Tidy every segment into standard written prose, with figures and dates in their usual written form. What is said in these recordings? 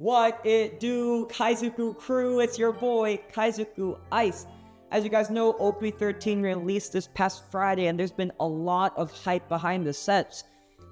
What it do, Kaizoku crew? It's your boy, Kaizoku Ice. As you guys know, OP13 released this past Friday, and there's been a lot of hype behind the sets.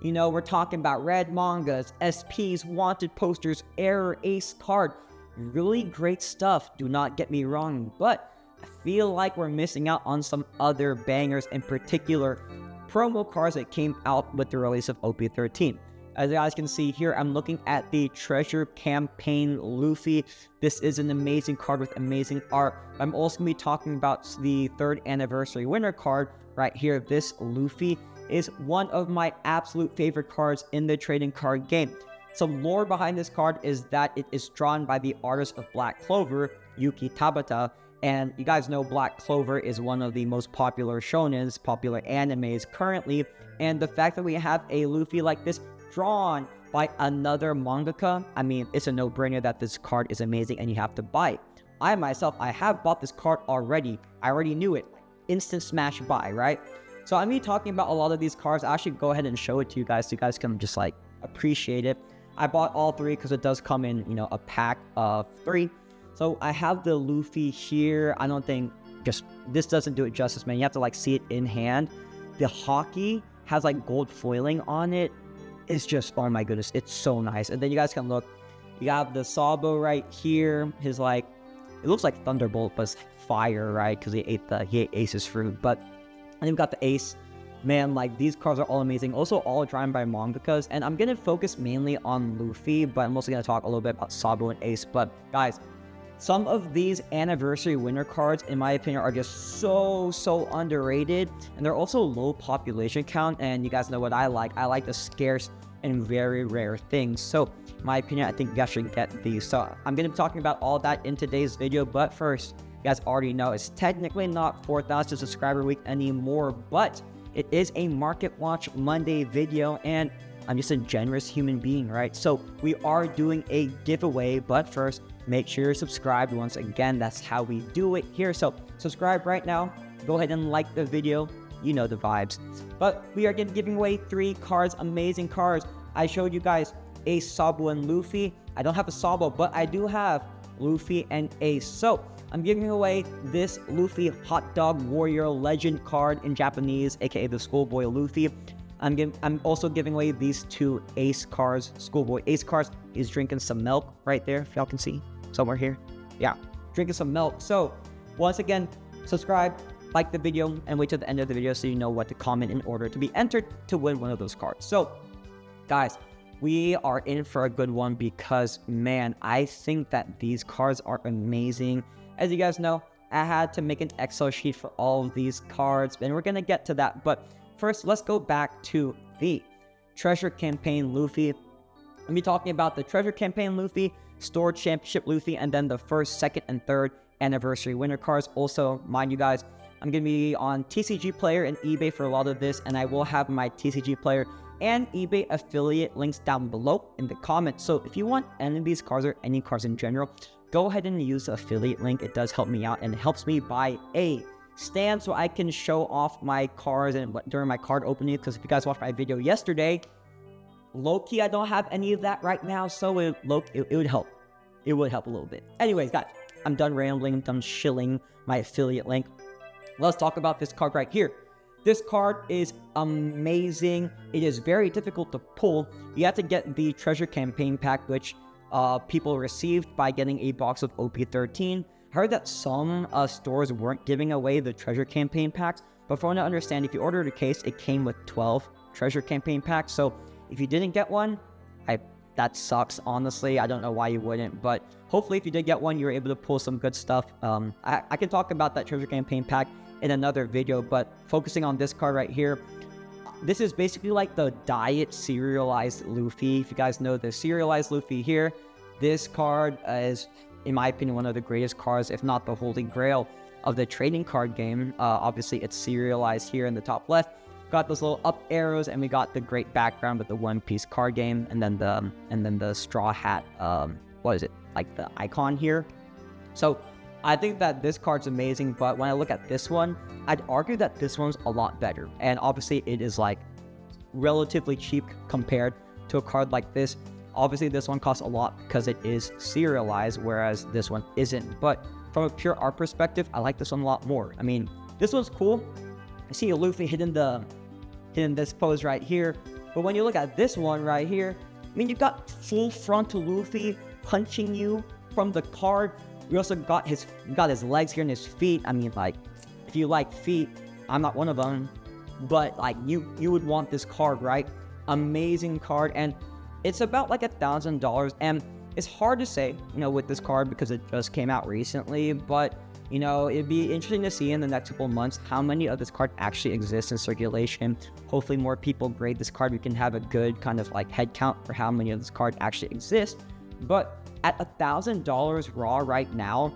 You know, we're talking about red mangas, SPs, wanted posters, error, ace card. Really great stuff, do not get me wrong, but I feel like we're missing out on some other bangers, in particular, promo cards that came out with the release of OP13. As you guys can see here, I'm looking at the Treasure Campaign Luffy. This is an amazing card with amazing art. I'm also going to be talking about the 3rd Anniversary winner card right here. This Luffy is one of my absolute favorite cards in the trading card game. Some lore behind this card is that it is drawn by the artist of Black Clover, Yuki Tabata. And you guys know Black Clover is one of the most popular shonens, popular animes currently. And the fact that we have a Luffy like this drawn by another mangaka, I mean, it's a no-brainer that this card is amazing and you have to buy it. I myself, I have bought this card already. I already knew it. Instant smash buy, right? So I'm going to be talking about a lot of these cards. I should go ahead and show it to you guys so you guys can just like appreciate it. I bought all 3 because it does come in, you know, a pack of 3. So I have the Luffy here. I don't think this doesn't do it justice, man. You have to like see it in hand. The hockey has like gold foiling on it. It's just, oh my goodness, it's so nice. And then you guys can look, you have the Sabo right here. His like, it looks like Thunderbolt, but it's like fire, right? Because he ate Ace's fruit. But, and then we've got the Ace. Man, like these cards are all amazing. Also all drawn by mangakas. And I'm going to focus mainly on Luffy, but I'm also going to talk a little bit about Sabo and Ace. But guys, some of these anniversary winner cards, in my opinion, are just so underrated. And they're also low population count. And you guys know what I like. I like the scarce and very rare things. So, in my opinion, I think you guys should get these. So, I'm going to be talking about all that in today's video. But first, you guys already know it's technically not 4,000 subscriber week anymore. But it is a Market Watch Monday video. And I'm just a generous human being, right? So, we are doing a giveaway. But first, make sure you're subscribed. Once again, that's how we do it here. So subscribe right now. Go ahead and like the video. You know the vibes. But we are giving away 3 cards, amazing cards. I showed you guys Ace, Sabo, and Luffy. I don't have a Sabo, but I do have Luffy and Ace. So I'm giving away this Luffy Hot Dog Warrior Legend card in Japanese, aka the Schoolboy Luffy. I'm also giving away these 2 Ace cards, Schoolboy Ace cards. He's drinking some milk right there, if y'all can see. Somewhere here. Yeah, drinking some milk. So, once again, subscribe, like the video, and wait till the end of the video so you know what to comment in order to be entered to win one of those cards. So, guys, we are in for a good one because, man, I think that these cards are amazing. As you guys know, I had to make an Excel sheet for all of these cards, and we're going to get to that. But first, let's go back to the Treasure Campaign Luffy. I'm be talking about the Treasure Campaign Luffy, Store Championship Luffy, and then the 1st, 2nd, and 3rd Anniversary winner cards. Also, mind you guys, I'm going to be on TCG Player and eBay for a lot of this, and I will have my TCG Player and eBay affiliate links down below in the comments. So if you want any of these cards or any cards in general, go ahead and use the affiliate link. It does help me out and it helps me buy a stand so I can show off my cards and during my card opening. Because if you guys watched my video yesterday, low-key, I don't have any of that right now, so it would help. It would help a little bit. Anyways, guys, I'm done rambling. I'm done shilling my affiliate link. Let's talk about this card right here. This card is amazing. It is very difficult to pull. You have to get the Treasure Campaign pack, which people received by getting a box of OP13. I heard that some stores weren't giving away the Treasure Campaign packs, but from what I understand, if you ordered a case, it came with 12 Treasure Campaign packs. So if you didn't get one, that sucks, honestly. I don't know why you wouldn't, but hopefully if you did get one, you were able to pull some good stuff. I can talk about that Treasure Campaign pack in another video, but focusing on this card right here, this is basically like the diet serialized Luffy. If you guys know the serialized Luffy here, this card is, in my opinion, one of the greatest cards, if not the holy grail of the trading card game. Obviously, it's serialized here in the top left. Got those little up arrows, and we got the great background with the One Piece card game, and then the straw hat. What is it? Like the icon here. So I think that this card's amazing, but when I look at this one, I'd argue that this one's a lot better. And obviously, it is like relatively cheap compared to a card like this. Obviously, this one costs a lot because it is serialized, whereas this one isn't. But from a pure art perspective, I like this one a lot more. I mean, this one's cool. I see a Luffy hitting this pose right here. But when you look at this one right here, I mean, you got full frontal Luffy punching you from the card. We also got his legs here and his feet. I mean, like, if you like feet, I'm not one of them, but like you would want this card, right? Amazing card, and it's about like $1,000, and it's hard to say, you know, with this card because it just came out recently, but you know, it'd be interesting to see in the next couple of months how many of this card actually exists in circulation. Hopefully more people grade this card. We can have a good kind of like head count for how many of this card actually exist. But at $1,000 raw right now,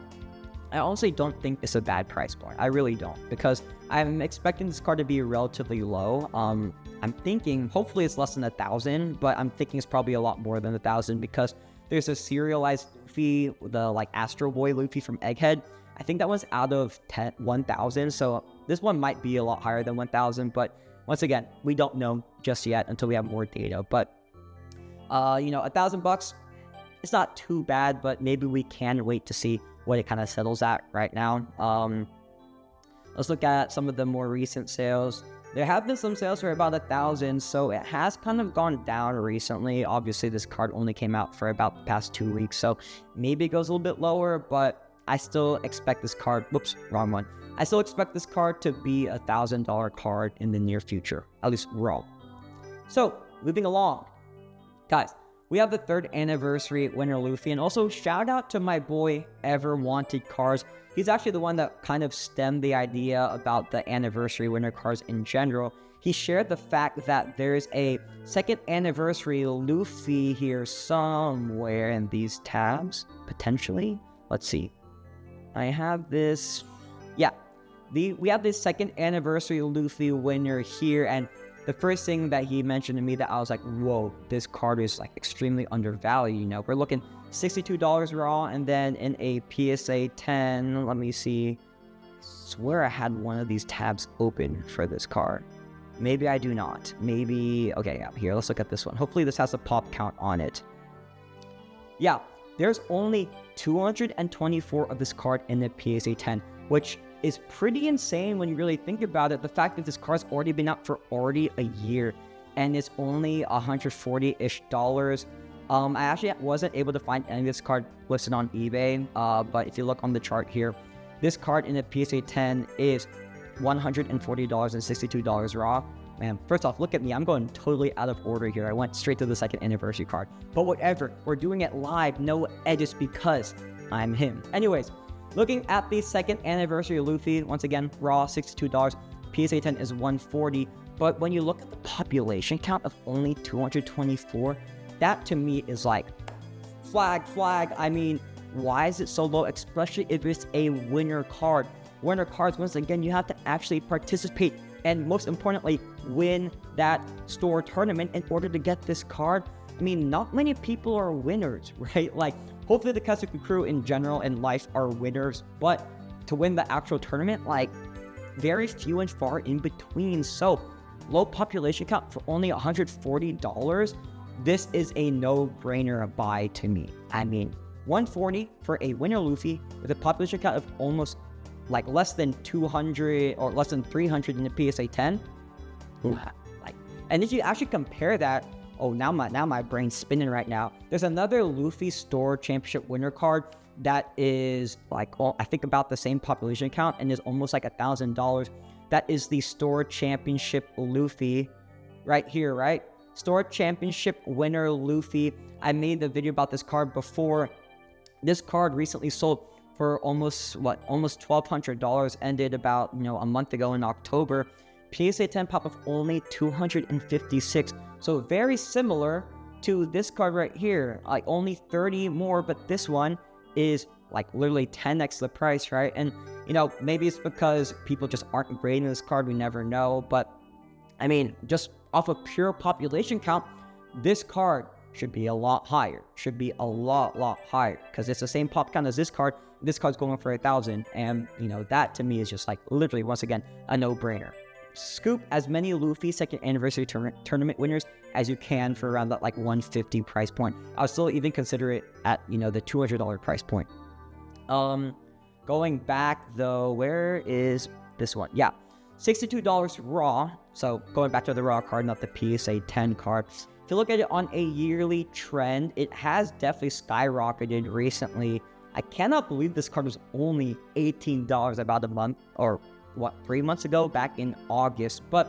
I honestly don't think it's a bad price point. I really don't, because I'm expecting this card to be relatively low. I'm thinking hopefully it's less than 1,000, but I'm thinking it's probably a lot more than 1,000 because there's a serialized Luffy, the like Astro Boy Luffy from Egghead. I think that was out of 1,000, so this one might be a lot higher than 1,000, but once again, we don't know just yet until we have more data. But you know, $1,000, it's not too bad, but maybe we can wait to see what it kind of settles at right now. Let's look at some of the more recent sales. There have been some sales for about 1,000, so it has kind of gone down recently. Obviously, this card only came out for about the past 2 weeks, so maybe it goes a little bit lower, but I still expect this card, whoops, wrong one. I still expect this card to be a $1,000 card in the near future, at least raw. So, moving along. Guys, we have the 3rd anniversary winner Luffy, and also shout out to my boy Ever Wanted Cards. He's actually the one that kind of stemmed the idea about the anniversary winner cards in general. He shared the fact that there's a 2nd anniversary Luffy here somewhere in these tabs, potentially. Let's see. I have this, yeah, we have this 2nd anniversary Luffy winner here, and the first thing that he mentioned to me that I was like, whoa, this card is like extremely undervalued. You know, we're looking $62 raw, and then in a PSA 10, let me see, I swear I had one of these tabs open for this card. Maybe I do not. Maybe, okay, yeah, here, let's look at this one. Hopefully this has a pop count on it. Yeah, there's only 224 of this card in the PSA 10, which is pretty insane when you really think about it. The fact that this card's already been out for already a year, and it's only $140-ish. I actually wasn't able to find any of this card listed on eBay, but if you look on the chart here, this card in the PSA 10 is $140 and $62 raw. Man, first off, look at me. I'm going totally out of order here. I went straight to the 2nd anniversary card. But whatever, we're doing it live, no edits, because I'm him. Anyways, looking at the 2nd anniversary Luffy, once again, raw, $62. PSA 10 is $140. But when you look at the population count of only 224, that to me is like, flag. I mean, why is it so low, especially if it's a winner card? Winner cards, once again, you have to actually participate and most importantly, win that store tournament in order to get this card. I mean, not many people are winners, right? Like, hopefully the Kaizoku crew in general in life are winners, but to win the actual tournament, like, very few and far in between. So, low population count for only $140, this is a no-brainer buy to me. I mean, $140 for a winner Luffy with a population count of almost like less than 200 or less than 300 in the PSA 10. Like, and if you actually compare that, oh, now my brain's spinning right now. There's another Luffy Store Championship winner card that is like, well, I think about the same population count and is almost like $1,000. That is the Store Championship Luffy right here, right? Store Championship winner Luffy. I made the video about this card before. This card recently sold for almost $1,200, ended about, a month ago in October. PSA 10 pop of only 256. So very similar to this card right here, like only 30 more, but this one is like literally 10x the price, right? And maybe it's because people just aren't grading this card, we never know. But I mean, just off of pure population count, this card should be a lot higher, lot higher, because it's the same pop count as this card. This card's going for 1,000, and that to me is just like literally, once again, a no-brainer. scoop as many Luffy second anniversary tournament winners as you can for around that like 150 price point. I'll still even consider it at, you know, the $200 price point. Going back though, where is this one? Yeah, $62 raw. So going back to the raw card, not the PSA 10 card. If you look at it on a yearly trend, it has definitely skyrocketed recently. I cannot believe this card was only $18 about a month, or what, 3 months ago, back in August. But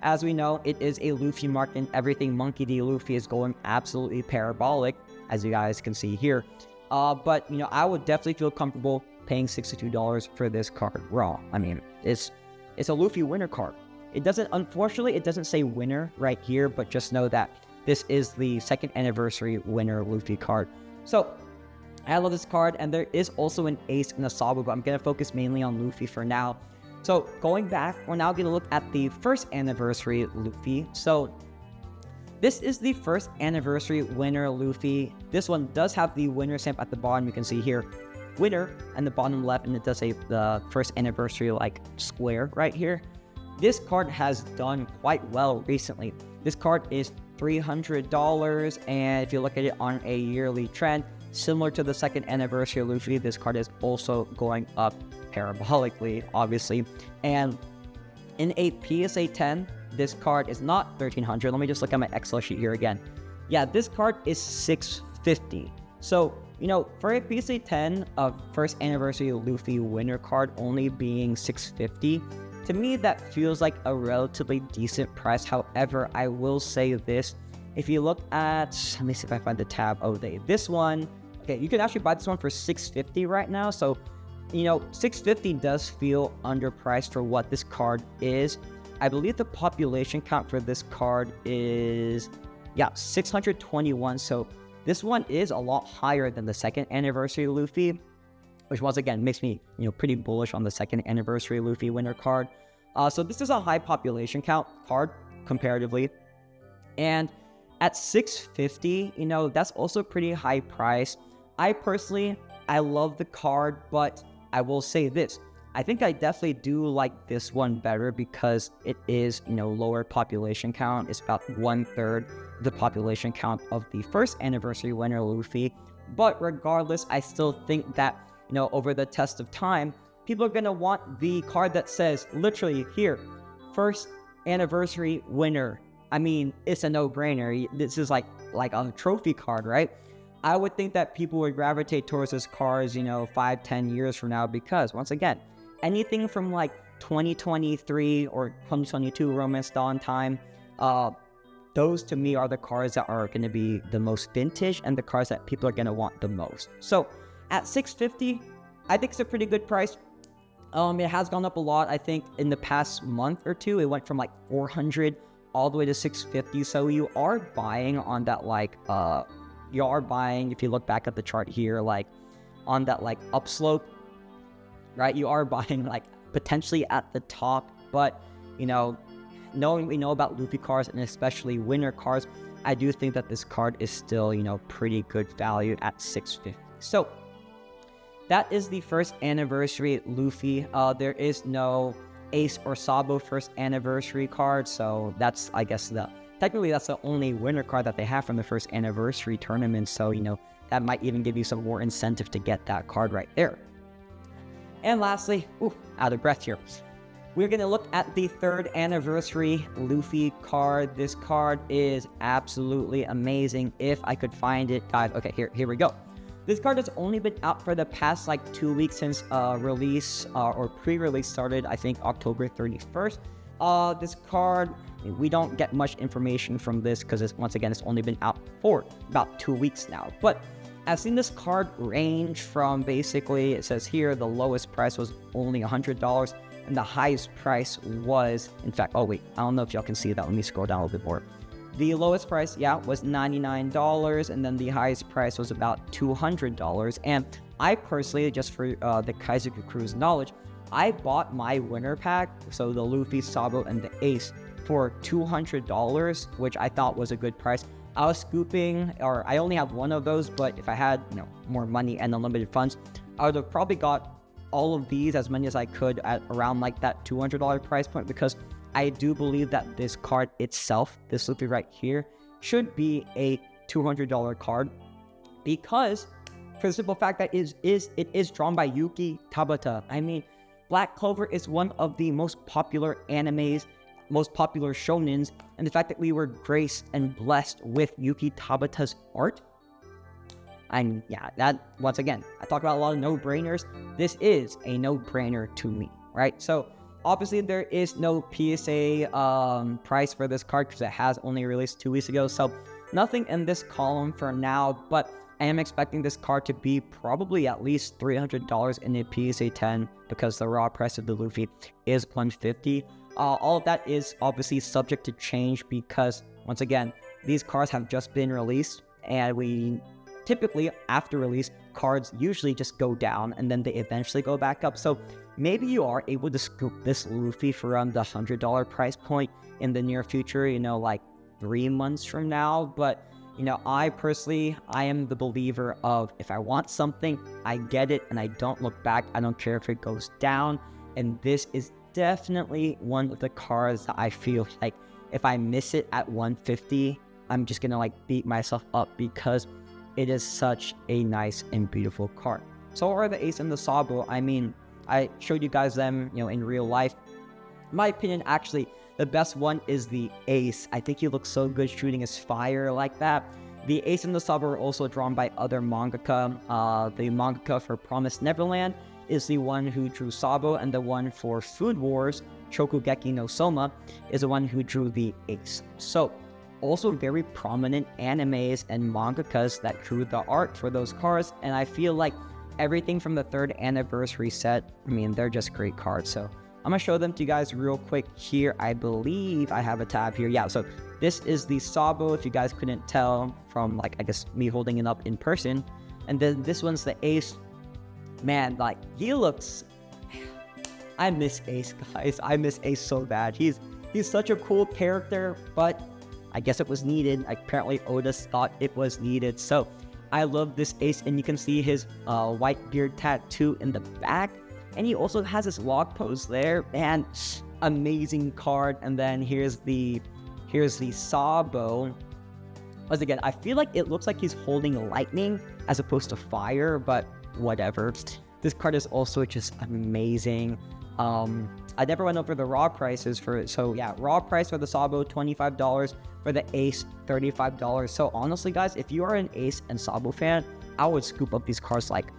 as we know, it is a Luffy market, and everything Monkey D. Luffy is going absolutely parabolic, as you guys can see here. But, you know, I would definitely feel comfortable paying $62 for this card raw. I mean, it's a Luffy winner card. It doesn't, unfortunately, it doesn't say winner right here, but just know that this is the second anniversary winner Luffy card. So, I love this card, and there is also an ace and a Sabo, but I'm going to focus mainly on Luffy for now. So, going back, we're now going to look at the first anniversary Luffy. So, this is the first anniversary winner Luffy. This one does have the winner stamp at the bottom. You can see here, winner, and the bottom left, and it does say the first anniversary like square right here. This card has done quite well recently. This card is $300, and if you look at it on a yearly trend, similar to the second anniversary Luffy, this card is also going up parabolically, obviously. And in a PSA 10, this card is not $1,300. Let me just look at my Excel sheet here again. Yeah, this card is $650. So, you know, for a PSA 10 of first anniversary Luffy winner card only being $650, to me that feels like a relatively decent price. However, I will say this. If you look at, let me see if I find the tab. Oh, this one. Okay, you can actually buy this one for $650 right now. So, you know, $650 does feel underpriced for what this card is. I believe the population count for this card is, yeah, 621. So this one is a lot higher than the second anniversary Luffy, which once again makes me, you know, pretty bullish on the second anniversary Luffy winner card. So this is a high population count card comparatively. And at $650, you know, that's also pretty high price. I personally love the card, but I will say this. I think I definitely do like this one better because it is, you know, lower population count. It's about 1/3 the population count of the first anniversary winner Luffy. But regardless, I still think that, you know, over the test of time, people are going to want the card that says literally here, first anniversary winner. I mean, it's a no-brainer. This is like a trophy card, right? I would think that people would gravitate towards this card, you know, 5-10 years from now, because once again, anything from like 2023 or 2022 Romance Dawn time, those to me are the cards that are going to be the most vintage and the cards that people are going to want the most. So at $650, I think it's a pretty good price. It has gone up a lot. I think in the past month or two, it went from like $400 all the way to $650. So you are buying on that like, you are buying, if you look back at the chart here, like on that like upslope, right? You are buying like potentially at the top, but you know, knowing we know about Luffy cards and especially winner cards, I do think that this card is still, you know, pretty good value at $650. So that is the first anniversary Luffy. There is no Ace or Sabo first anniversary card, so that's, I guess, technically that's the only winner card that they have from the first anniversary tournament. So, you know, that might even give you some more incentive to get that card right there. And lastly, out of breath here, we're going to look at the third anniversary Luffy card. This card is absolutely amazing. If I could find it, guys. Okay, here we go. This card has only been out for the past like 2 weeks since release or pre-release started, I think October 31st. This card, we don't get much information from this because once again, it's only been out for about 2 weeks now. But I've seen this card range from basically, it says here, the lowest price was only $100 and the highest price was, in fact, oh wait, I don't know if y'all can see that. Let me scroll down a little bit more. The lowest price, yeah, was $99, and then the highest price was about $200. And I personally, just for the Kaizoku crew's knowledge, I bought my winner pack, so the Luffy, Sabo, and the Ace, for $200, which I thought was a good price. I was scooping, or I only have one of those, but if I had, you know, more money and unlimited funds, I would have probably got all of these, as many as I could, at around like that $200 price point, because I do believe that this card itself, this Luffy right here, should be a $200 card, because for the simple fact that it is drawn by Yuki Tabata. I mean, Black Clover is one of the most popular animes, most popular shonens, and the fact that we were graced and blessed with Yuki Tabata's art, and yeah, that, once again, I talk about a lot of no-brainers. This is a no-brainer to me, right? So obviously there is no PSA price for this card because it has only released 2 weeks ago, so nothing in this column for now, but I am expecting this card to be probably at least $300 in a PSA 10 because the raw price of the Luffy is $150. All of that is obviously subject to change because, once again, these cards have just been released, and we typically, after release, cards usually just go down and then they eventually go back up. So maybe you are able to scoop this Luffy for around the $100 price point in the near future, you know, like 3 months from now. But, you know, I personally, I am the believer of, if I want something, I get it and I don't look back. I don't care if it goes down. And this is definitely one of the cards that I feel like if I miss it at 150, I'm just gonna like beat myself up because it is such a nice and beautiful card. So are the Ace and the Sabo. I mean, I showed you guys them, you know, in real life. In my opinion, actually, the best one is the Ace. I think he looks so good shooting his fire like that. The Ace and the Sabo are also drawn by other mangaka. The mangaka for Promised Neverland is the one who drew Sabo, and the one for Food Wars, Shokugeki no Soma, is the one who drew the Ace. So also very prominent animes and mangakas that drew the art for those cards, and I feel like everything from the 3rd anniversary set, I mean, they're just great cards. So I'm gonna show them to you guys real quick here. I believe I have a tab here. Yeah, so this is the Sabo, if you guys couldn't tell from, like, I guess me holding it up in person. And then this one's the Ace. Man, like, he looks, I miss Ace, guys. I miss Ace so bad. He's such a cool character, but I guess it was needed. Apparently Otis thought it was needed. So I love this Ace, and you can see his white beard tattoo in the back, and he also has his log pose there. Man, amazing card. And then here's the Sabo. Once again, I feel like it looks like he's holding lightning as opposed to fire, but whatever. This card is also just amazing. I never went over the raw prices for it. So yeah, raw price for the Sabo, $25. For the Ace, $35. So honestly, guys, if you are an Ace and Sabo fan, I would scoop up these cards like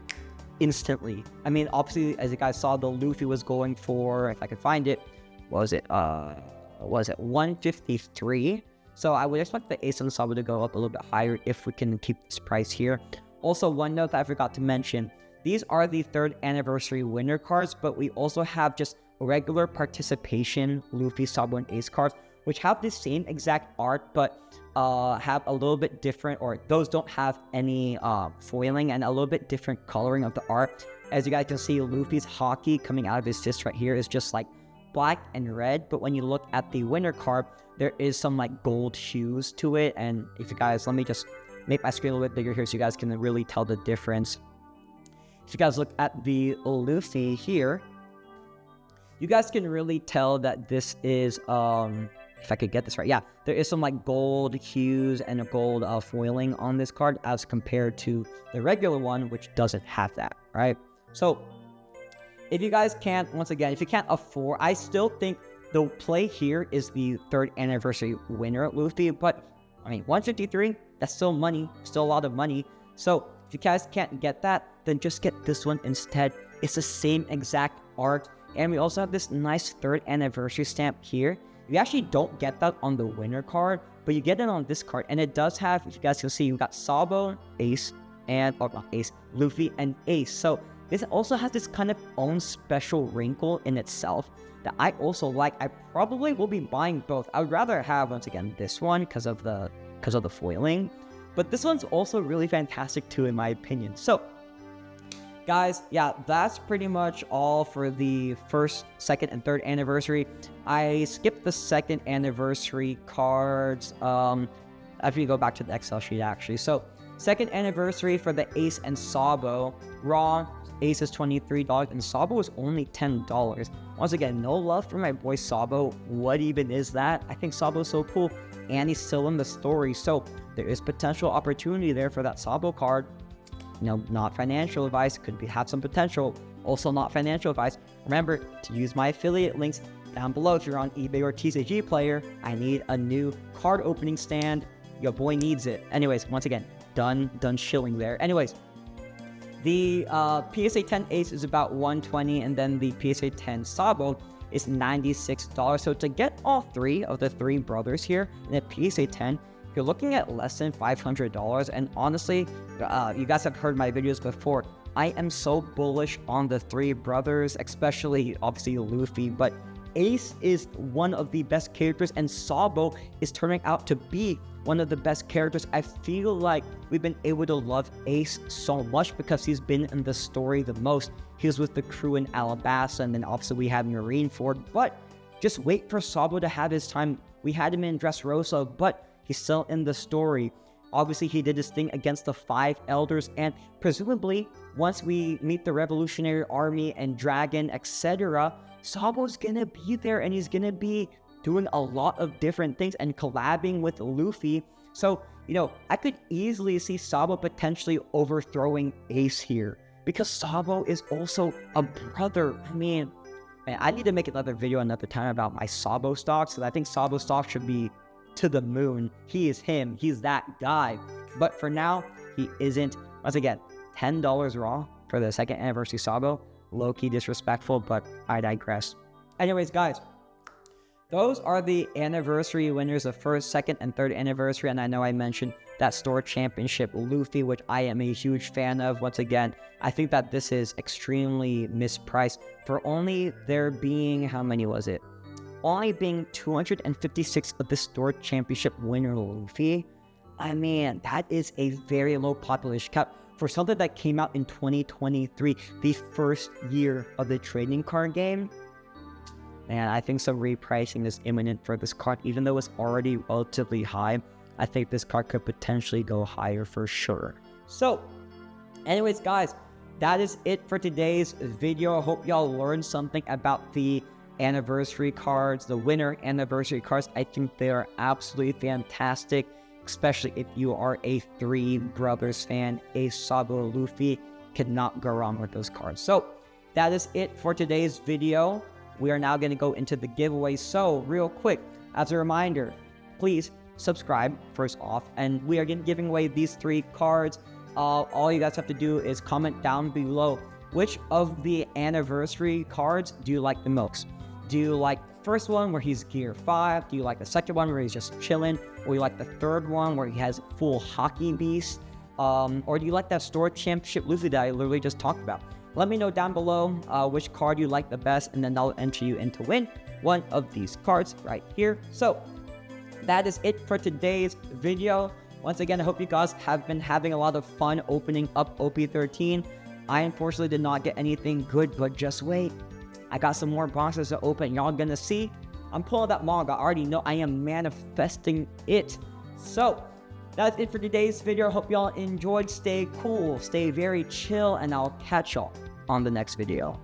instantly. I mean, obviously, as you guys saw, the Luffy was going for, if I could find it, what was it? $153. So I would expect the Ace and Sabo to go up a little bit higher if we can keep this price here. Also, one note that I forgot to mention, these are the 3rd anniversary winner cards, but we also have just regular participation Luffy, Sabo, and Ace cards, which have the same exact art, but have a little bit different, or those don't have any foiling, and a little bit different coloring of the art. As you guys can see, Luffy's hockey coming out of his fist right here is just like black and red, but when you look at the winner card, there is some like gold hues to it. And if you guys, let me just make my screen a little bit bigger here so you guys can really tell the difference. If you guys look at the Luffy here, you guys can really tell that this is, if I could get this right, yeah, there is some like gold hues and a gold foiling on this card as compared to the regular one, which doesn't have that, right? So if you guys can't, once again, if you can't afford, I still think the play here is the 3rd anniversary winner Luffy, but I mean, 153, that's still money, still a lot of money. So if you guys can't get that, then just get this one instead. It's the same exact art. And we also have this nice 3rd anniversary stamp here. You actually don't get that on the winner card, but you get it on this card. And it does have, if you guys can see, you've got Sabo, Ace, and, or not Ace, Luffy, and Ace. So this also has this kind of own special wrinkle in itself that I also like. I probably will be buying both. I would rather have, once again, this one because of the foiling. But this one's also really fantastic too, in my opinion. So guys, yeah, that's pretty much all for the 1st, 2nd, and 3rd anniversary. I skipped the 2nd anniversary cards. After you go back to the Excel sheet, actually. So Second anniversary for the Ace and Sabo. Raw, Ace is $23 and Sabo is only $10. Once again, no love for my boy Sabo. What even is that? I think Sabo's so cool and he's still in the story. So there is potential opportunity there for that Sabo card. You know, not financial advice, have some potential. Also not financial advice. Remember to use my affiliate links down below if you're on eBay or TCG Player. I need a new card opening stand. Your boy needs it. Anyways, once again, done shilling there. Anyways, the PSA 10 Ace is about $120 and then the PSA 10 Sabo is $96. So to get all three of the three brothers here in a PSA 10, you're looking at less than $500. And honestly, you guys have heard my videos before. I am so bullish on the three brothers, especially obviously Luffy, but Ace is one of the best characters and Sabo is turning out to be one of the best characters. I feel like we've been able to love Ace so much because he's been in the story the most. He was with the crew in Alabasta, and then obviously we had Marineford, but just wait for Sabo to have his time. We had him in Dressrosa, but he's still in the story. Obviously, he did his thing against the 5 elders, and presumably, once we meet the Revolutionary Army and Dragon, etc., Sabo's gonna be there, and he's gonna be doing a lot of different things and collabing with Luffy. So, you know, I could easily see Sabo potentially overthrowing Ace here, because Sabo is also a brother. I mean, man, I need to make another video another time about my Sabo stocks, because I think Sabo stock should be to the moon. He is him. He's that guy. But for now, he isn't. Once again, $10 raw for the second anniversary Sabo. Low-key disrespectful, but I digress. Anyways, guys, those are the anniversary winners of first, second, and third anniversary. And I know I mentioned that store championship Luffy, which I am a huge fan of. Once again, I think that this is extremely mispriced for only there being, how many was it? Only being 256 of the store championship winner Luffy. I mean, that is a very low population cap for something that came out in 2023, the first year of the trading card game. And I think some repricing is imminent for this card, even though it's already relatively high. I think this card could potentially go higher for sure. So, anyways, guys, that is it for today's video. I hope y'all learned something about the anniversary cards, the winner anniversary cards. I think they are absolutely fantastic, especially if you are a Three Brothers fan. Ace, Sabo, Luffy, cannot go wrong with those cards. So that is it for today's video. We are now going to go into the giveaway. So real quick, as a reminder, please subscribe first off, and we are giving away these 3 cards. All you guys have to do is comment down below which of the anniversary cards do you like the most. Do you like the first one where he's gear 5? Do you like the second one where he's just chilling? Or you like the third one where he has full hockey beast? Or do you like that store championship Luffy that I literally just talked about? Let me know down below which card you like the best, and then I'll enter you in to win one of these cards right here. So that is it for today's video. Once again, I hope you guys have been having a lot of fun opening up OP13. I unfortunately did not get anything good, but just wait. I got some more boxes to open. Y'all gonna see. I'm pulling that manga. I already know I am manifesting it. So that's it for today's video. I hope y'all enjoyed. Stay cool, stay very chill, and I'll catch y'all on the next video.